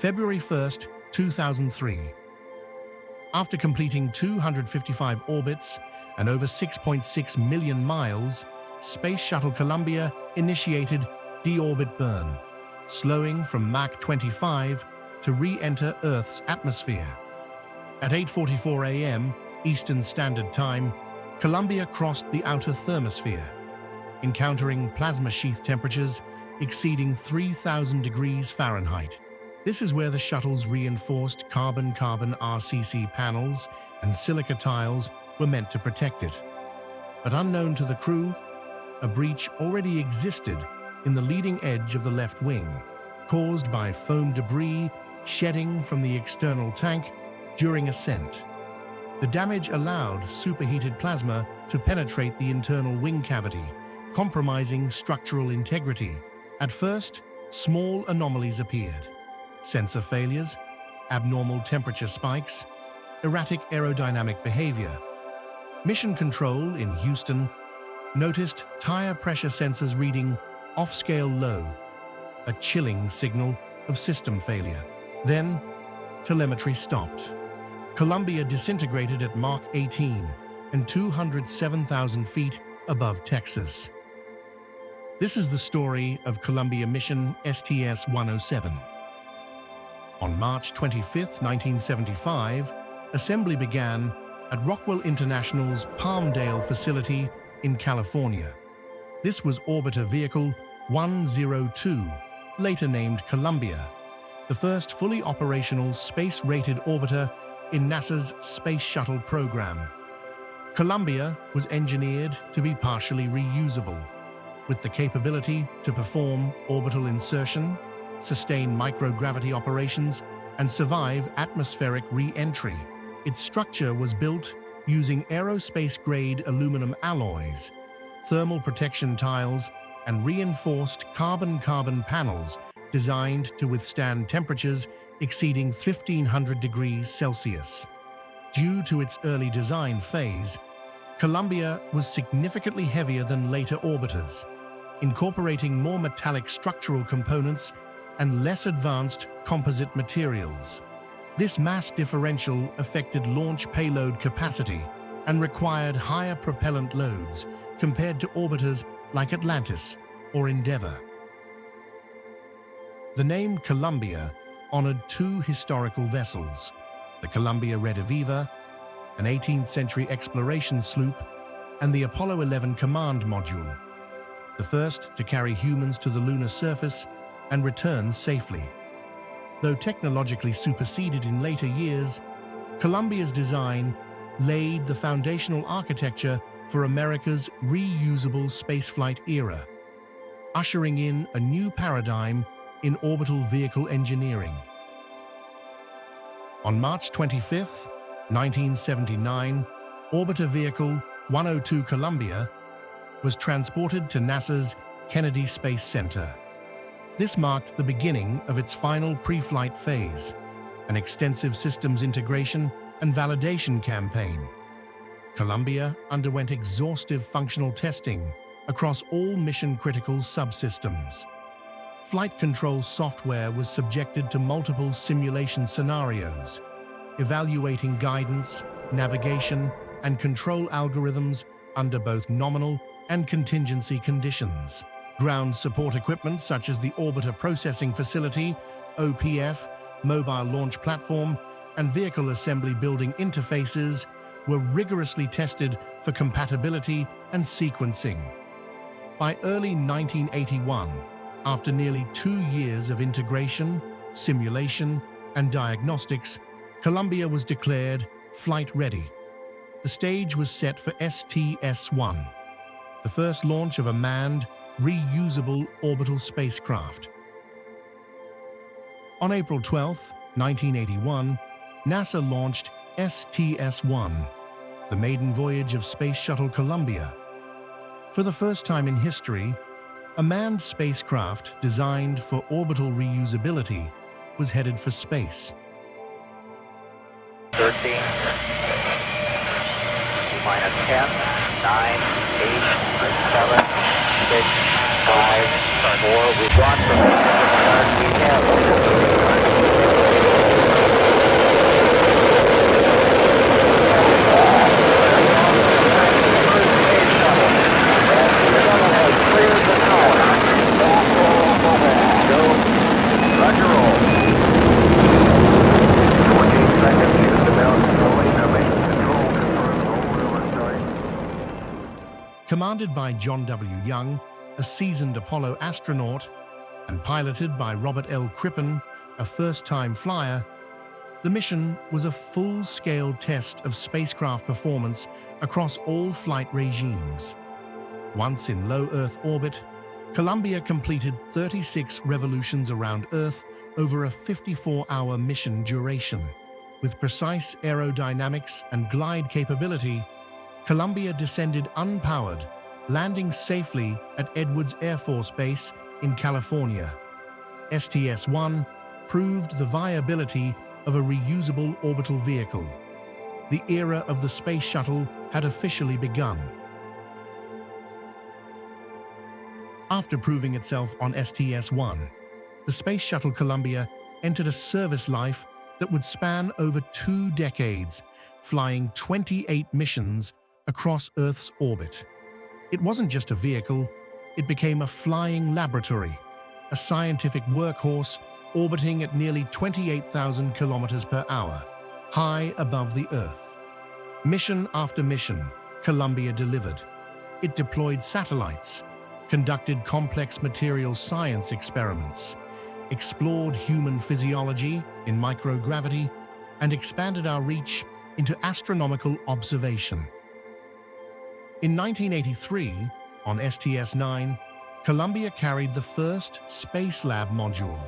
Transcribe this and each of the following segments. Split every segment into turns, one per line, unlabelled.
February 1, 2003. After completing 255 orbits and over 6.6 million miles, Space Shuttle Columbia initiated deorbit burn, slowing from Mach 25 to re-enter Earth's atmosphere. At 8:44 a.m. Eastern Standard Time, Columbia crossed the outer thermosphere, encountering plasma sheath temperatures exceeding 3,000 degrees Fahrenheit. This is where the shuttle's reinforced carbon-carbon RCC panels and silica tiles were meant to protect it. But unknown to the crew, a breach already existed in the leading edge of the left wing, caused by foam debris shedding from the external tank during ascent. The damage allowed superheated plasma to penetrate the internal wing cavity, compromising structural integrity. At first, small anomalies appeared: sensor failures, abnormal temperature spikes, erratic aerodynamic behavior. Mission Control in Houston noticed tire pressure sensors reading off-scale low, a chilling signal of system failure. Then, telemetry stopped. Columbia disintegrated at Mach 18 and 207,000 feet above Texas. This is the story of Columbia mission STS-107. On March 25, 1975, assembly began at Rockwell International's Palmdale facility in California. This was Orbiter Vehicle 102, later named Columbia, the first fully operational space-rated orbiter in NASA's Space Shuttle program. Columbia was engineered to be partially reusable, with the capability to perform orbital insertion, sustain microgravity operations, and survive atmospheric re-entry. Its structure was built using aerospace-grade aluminum alloys, thermal protection tiles, and reinforced carbon-carbon panels designed to withstand temperatures exceeding 1,500 degrees Celsius. Due to its early design phase, Columbia was significantly heavier than later orbiters, incorporating more metallic structural components and less advanced composite materials. This mass differential affected launch payload capacity and required higher propellant loads compared to orbiters like Atlantis or Endeavour. The name Columbia honored two historical vessels, the Columbia Rediviva, an 18th-century exploration sloop, and the Apollo 11 command module, the first to carry humans to the lunar surface and return safely. Though technologically superseded in later years, Columbia's design laid the foundational architecture for America's reusable spaceflight era, ushering in a new paradigm in orbital vehicle engineering. On March 25, 1979, Orbiter Vehicle 102 Columbia was transported to NASA's Kennedy Space Center. This marked the beginning of its final pre-flight phase, an extensive systems integration and validation campaign. Columbia underwent exhaustive functional testing across all mission-critical subsystems. Flight control software was subjected to multiple simulation scenarios, evaluating guidance, navigation, and control algorithms under both nominal and contingency conditions. Ground support equipment such as the Orbiter Processing Facility, OPF, Mobile Launch Platform, and Vehicle Assembly Building interfaces were rigorously tested for compatibility and sequencing. By early 1981, after nearly 2 years of integration, simulation, and diagnostics, Columbia was declared flight-ready. The stage was set for STS-1, the first launch of a manned, reusable orbital spacecraft. On April 12, 1981, NASA launched STS-1, the maiden voyage of Space Shuttle Columbia. For the first time in history, a manned spacecraft designed for orbital reusability was headed for space.
13, minus 10, 9, 8, 7, 6, 5, 4. We've gone from start. We have
Commanded by John W. Young, a seasoned Apollo astronaut, and piloted by Robert L. Crippen, a first-time flyer, the mission was a full-scale test of spacecraft performance across all flight regimes. Once in low Earth orbit, Columbia completed 36 revolutions around Earth over a 54-hour mission duration. With precise aerodynamics and glide capability, Columbia descended unpowered, landing safely at Edwards Air Force Base in California. STS-1 proved the viability of a reusable orbital vehicle. The era of the Space Shuttle had officially begun. After proving itself on STS-1, the Space Shuttle Columbia entered a service life that would span over 2 decades, flying 28 missions across Earth's orbit. It wasn't just a vehicle, it became a flying laboratory, a scientific workhorse orbiting at nearly 28,000 kilometers per hour, high above the Earth. Mission after mission, Columbia delivered. It deployed satellites, conducted complex material science experiments, explored human physiology in microgravity, and expanded our reach into astronomical observation. In 1983, on STS-9, Columbia carried the first Space Lab module,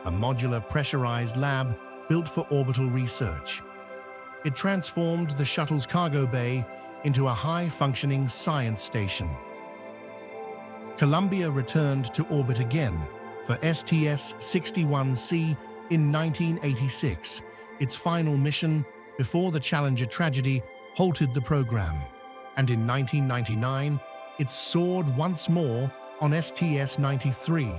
a modular pressurized lab built for orbital research. It transformed the shuttle's cargo bay into a high-functioning science station. Columbia returned to orbit again for STS-61C in 1986, its final mission before the Challenger tragedy halted the program. And in 1999, it soared once more on STS-93,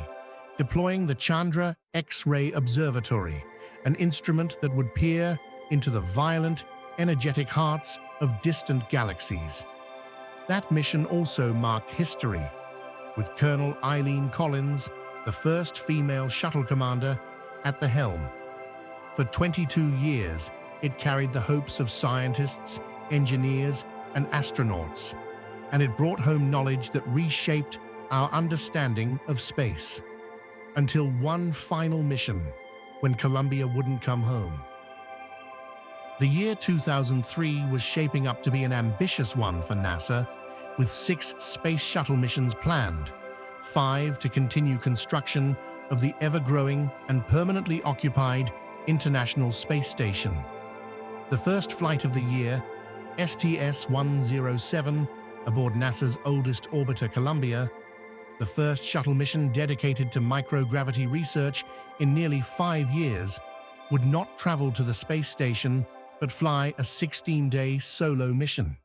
deploying the Chandra X-ray Observatory, an instrument that would peer into the violent, energetic hearts of distant galaxies. That mission also marked history, with Colonel Eileen Collins, the first female shuttle commander, at the helm. For 22 years, it carried the hopes of scientists, engineers, and astronauts, and it brought home knowledge that reshaped our understanding of space. Until one final mission, when Columbia wouldn't come home. The year 2003 was shaping up to be an ambitious one for NASA, with 6 space shuttle missions planned, 5 to continue construction of the ever-growing and permanently occupied International Space Station. The first flight of the year, STS-107, aboard NASA's oldest orbiter Columbia, the first shuttle mission dedicated to microgravity research in nearly 5 years, would not travel to the space station but fly a 16-day solo mission.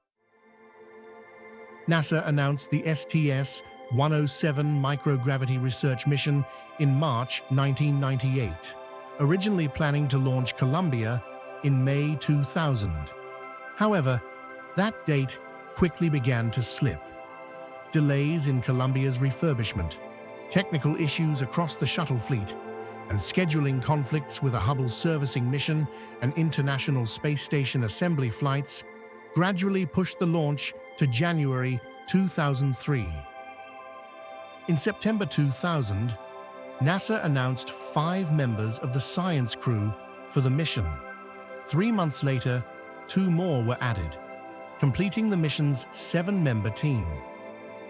NASA announced the STS-107 microgravity research mission in March 1998, originally planning to launch Columbia in May 2000. However, that date quickly began to slip. Delays in Columbia's refurbishment, technical issues across the shuttle fleet, and scheduling conflicts with a Hubble servicing mission and International Space Station assembly flights gradually pushed the launch to January 2003. In September 2000, NASA announced 5 members of the science crew for the mission. 3 months later, 2 more were added, completing the mission's 7-member team.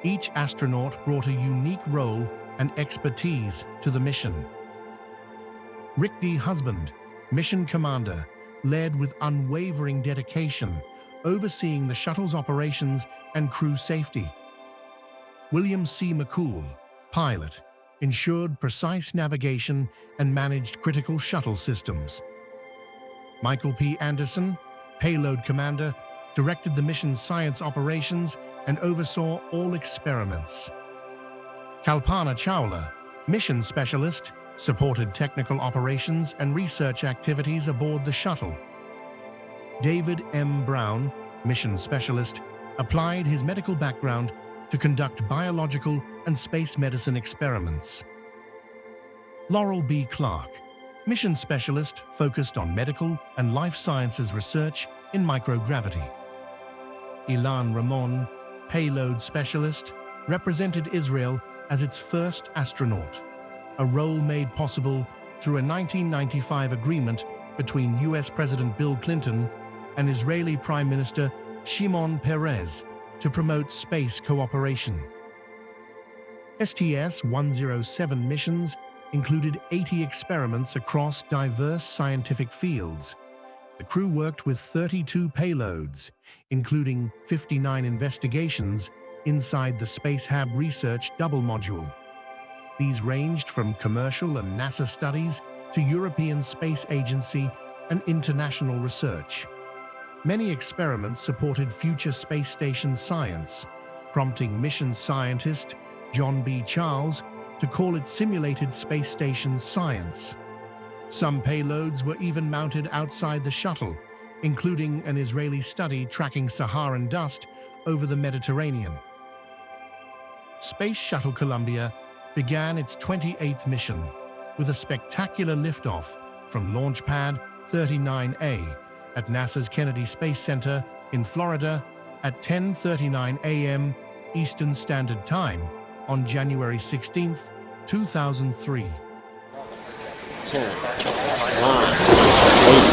Each astronaut brought a unique role and expertise to the mission. Rick D. Husband, mission commander, led with unwavering dedication, overseeing the shuttle's operations and crew safety. William C. McCool, pilot, ensured precise navigation and managed critical shuttle systems. Michael P. Anderson, payload commander, directed the mission's science operations and oversaw all experiments. Kalpana Chawla, mission specialist, supported technical operations and research activities aboard the shuttle. David M. Brown, mission specialist, applied his medical background to conduct biological and space medicine experiments. Laurel B. Clark, mission specialist focused on medical and life sciences research in microgravity. Ilan Ramon, payload specialist, represented Israel as its first astronaut, a role made possible through a 1995 agreement between US President Bill Clinton and Israeli Prime Minister Shimon Peres to promote space cooperation. STS-107 missions included 80 experiments across diverse scientific fields. The crew worked with 32 payloads, including 59 investigations inside the Space-HAB Research Double Module. These ranged from commercial and NASA studies to European Space Agency and international research. Many experiments supported future space station science, prompting mission scientist John B. Charles to call it simulated space station science. Some payloads were even mounted outside the shuttle, including an Israeli study tracking Saharan dust over the Mediterranean. Space Shuttle Columbia began its 28th mission with a spectacular liftoff from Launch Pad 39A at NASA's Kennedy Space Center in Florida at 10:39 a.m. Eastern Standard Time on January 16, 2003.
10, 9, 8,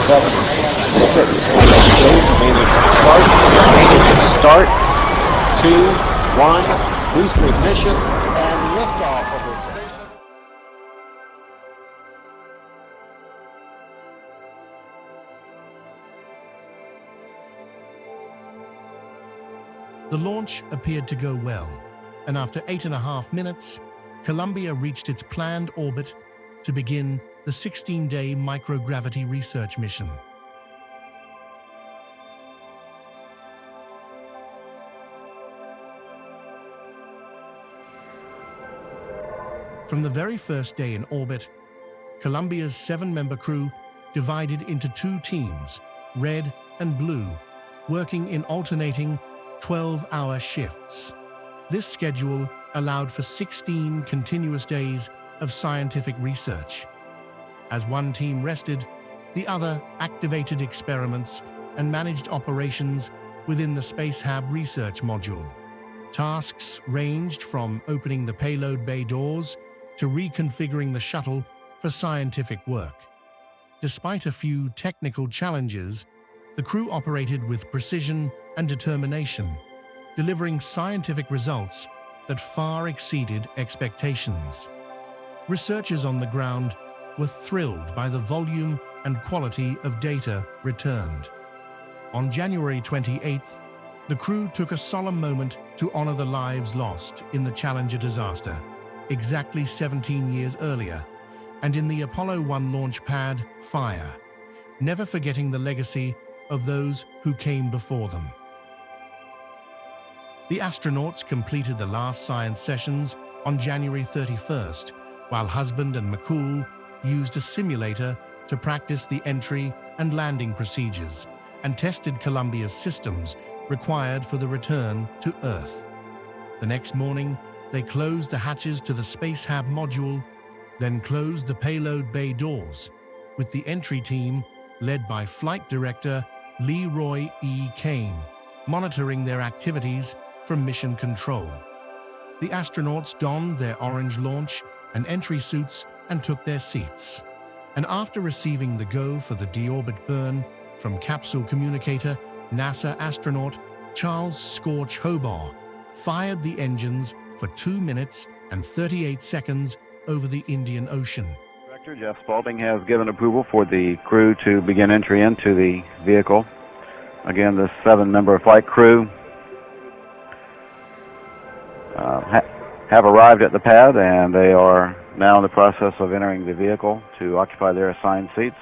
7, 6, start, 2, 1, booster ignition, and liftoff of the space.
The launch appeared to go well, and after 8.5 minutes, Columbia reached its planned orbit to begin the 16-day microgravity research mission. From the very first day in orbit, Columbia's 7-member crew divided into 2 teams, red and blue, working in alternating 12-hour shifts. This schedule allowed for 16 continuous days of scientific research. As one team rested, the other activated experiments and managed operations within the Space-HAB research module. Tasks ranged from opening the payload bay doors to reconfiguring the shuttle for scientific work. Despite a few technical challenges, the crew operated with precision and determination, delivering scientific results that far exceeded expectations. Researchers on the ground were thrilled by the volume and quality of data returned. On January 28th, the crew took a solemn moment to honor the lives lost in the Challenger disaster, exactly 17 years earlier, and in the Apollo 1 launch pad fire, never forgetting the legacy of those who came before them. The astronauts completed the last science sessions on January 31st, while Husband and McCool used a simulator to practice the entry and landing procedures and tested Columbia's systems required for the return to Earth. The next morning, they closed the hatches to the Space-HAB module, then closed the payload bay doors, with the entry team, led by Flight Director Leroy E. Kane, monitoring their activities from mission control. The astronauts donned their orange launch and entry suits and took their seats. And after receiving the go for the deorbit burn from capsule communicator, NASA astronaut Charles Scorch Hobaugh fired the engines for 2 minutes and 38 seconds over the Indian Ocean.
Director Jeff Spalding has given approval for the crew to begin entry into the vehicle. Again, the 7-member flight crew have arrived at the pad, and they are now in the process of entering the vehicle to occupy their assigned seats.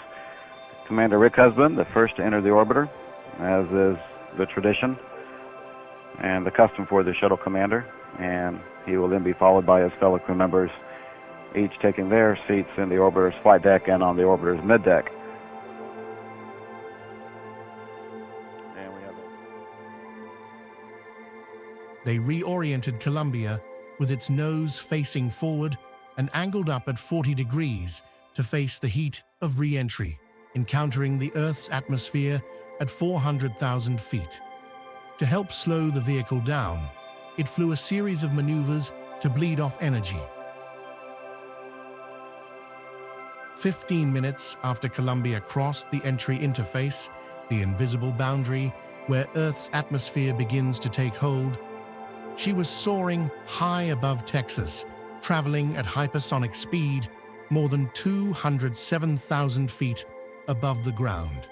Commander Rick Husband, the first to enter the orbiter, as is the tradition and the custom for the shuttle commander, and he will then be followed by his fellow crew members, each taking their seats in the orbiter's flight deck and on the orbiter's middeck. And we have
They reoriented Columbia with its nose facing forward and angled up at 40 degrees to face the heat of re-entry, encountering the Earth's atmosphere at 400,000 feet. To help slow the vehicle down, it flew a series of maneuvers to bleed off energy. 15 minutes after Columbia crossed the entry interface, the invisible boundary where Earth's atmosphere begins to take hold, she was soaring high above Texas, traveling at hypersonic speed, more than 207,000 feet above the ground.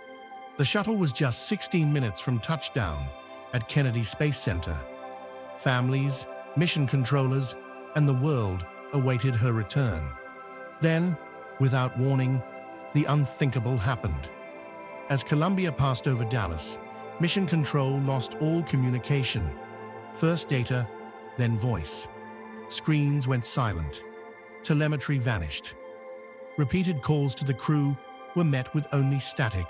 The shuttle was just 16 minutes from touchdown at Kennedy Space Center. Families, mission controllers, and the world awaited her return. Then, without warning, the unthinkable happened. As Columbia passed over Dallas, Mission Control lost all communication. First data, then voice. Screens went silent. Telemetry vanished. Repeated calls to the crew were met with only static.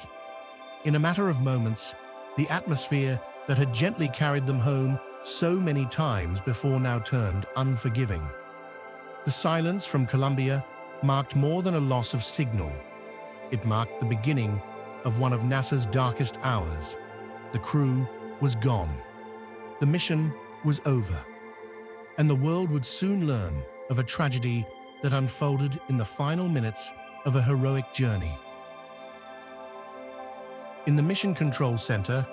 In a matter of moments, the atmosphere that had gently carried them home so many times before now turned unforgiving. The silence from Columbia marked more than a loss of signal. It marked the beginning of one of NASA's darkest hours. The crew was gone. The mission was over. And the world would soon learn of a tragedy that unfolded in the final minutes of a heroic journey. In the Mission Control Center,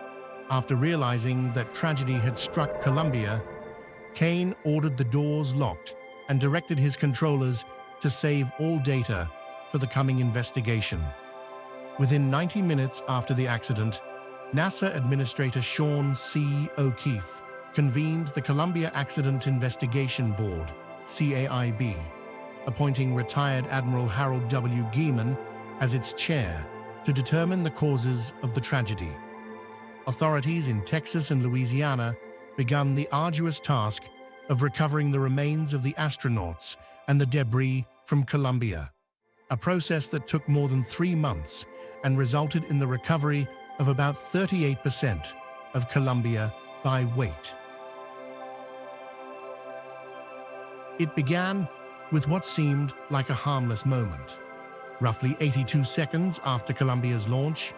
after realizing that tragedy had struck Columbia, Kane ordered the doors locked and directed his controllers to save all data for the coming investigation. Within 90 minutes after the accident, NASA Administrator Sean C. O'Keefe convened the Columbia Accident Investigation Board, CAIB, appointing retired Admiral Harold W. Geeman as its chair to determine the causes of the tragedy. Authorities in Texas and Louisiana began the arduous task of recovering the remains of the astronauts and the debris from Columbia, a process that took more than 3 months and resulted in the recovery of about 38% of Columbia by weight. It began with what seemed like a harmless moment. Roughly 82 seconds after Columbia's launch,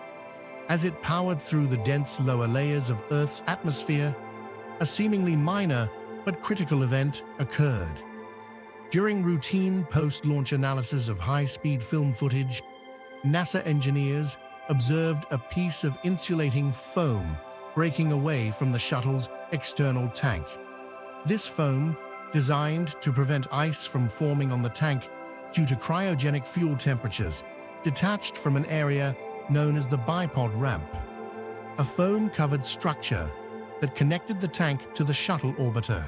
as it powered through the dense lower layers of Earth's atmosphere, a seemingly minor but critical event occurred. During routine post-launch analysis of high-speed film footage, NASA engineers observed a piece of insulating foam breaking away from the shuttle's external tank. This foam, designed to prevent ice from forming on the tank due to cryogenic fuel temperatures, detached from an area known as the bipod ramp, a foam-covered structure that connected the tank to the shuttle orbiter.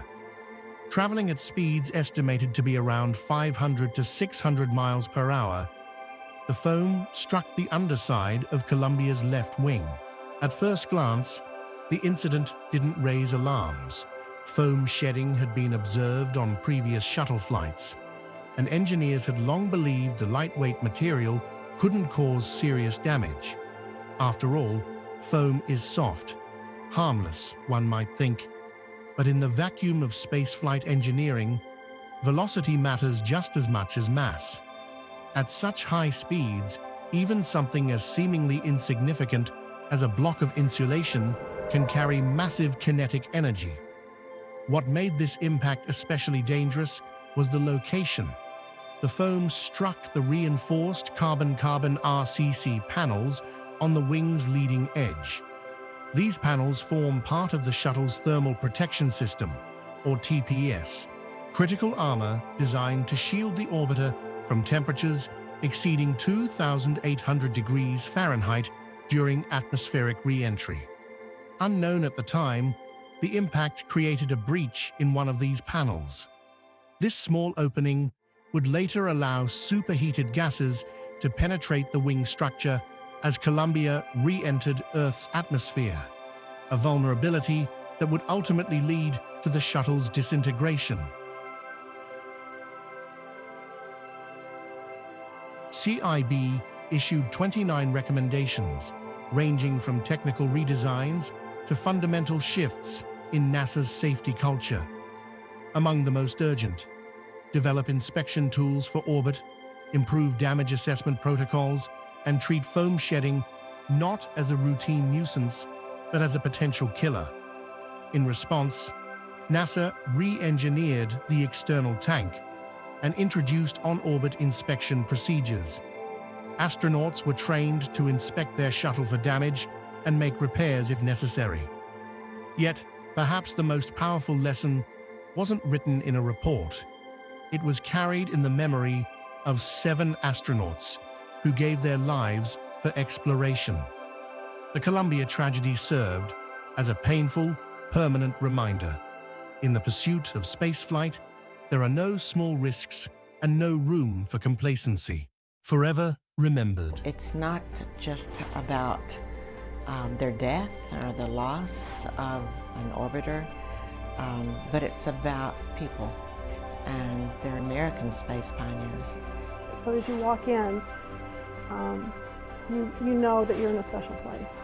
Traveling at speeds estimated to be around 500 to 600 miles per hour, the foam struck the underside of Columbia's left wing. At first glance, the incident didn't raise alarms. Foam shedding had been observed on previous shuttle flights, and engineers had long believed the lightweight material couldn't cause serious damage. After all, foam is soft, harmless, one might think. But in the vacuum of spaceflight engineering, velocity matters just as much as mass. At such high speeds, even something as seemingly insignificant as a block of insulation can carry massive kinetic energy. What made this impact especially dangerous was the location. The foam struck the reinforced carbon-carbon RCC panels on the wing's leading edge. These panels form part of the shuttle's thermal protection system, or TPS, critical armor designed to shield the orbiter from temperatures exceeding 2,800 degrees Fahrenheit during atmospheric re-entry. Unknown at the time, the impact created a breach in one of these panels. This small opening would later allow superheated gases to penetrate the wing structure as Columbia re-entered Earth's atmosphere, a vulnerability that would ultimately lead to the shuttle's disintegration. CIB issued 29 recommendations, ranging from technical redesigns to fundamental shifts in NASA's safety culture. Among the most urgent: develop inspection tools for orbit, improve damage assessment protocols, and treat foam shedding not as a routine nuisance, but as a potential killer. In response, NASA re-engineered the external tank and introduced on-orbit inspection procedures. Astronauts were trained to inspect their shuttle for damage and make repairs if necessary. Yet, perhaps the most powerful lesson wasn't written in a report. It was carried in the memory of 7 astronauts who gave their lives for exploration. The Columbia tragedy served as a painful, permanent reminder. In the pursuit of spaceflight, there are no small risks and no room for complacency. Forever remembered.
It's not just about their death or the loss of an orbiter, but it's about people, and they're American space pioneers.
So as you walk in, you know that you're in a special place.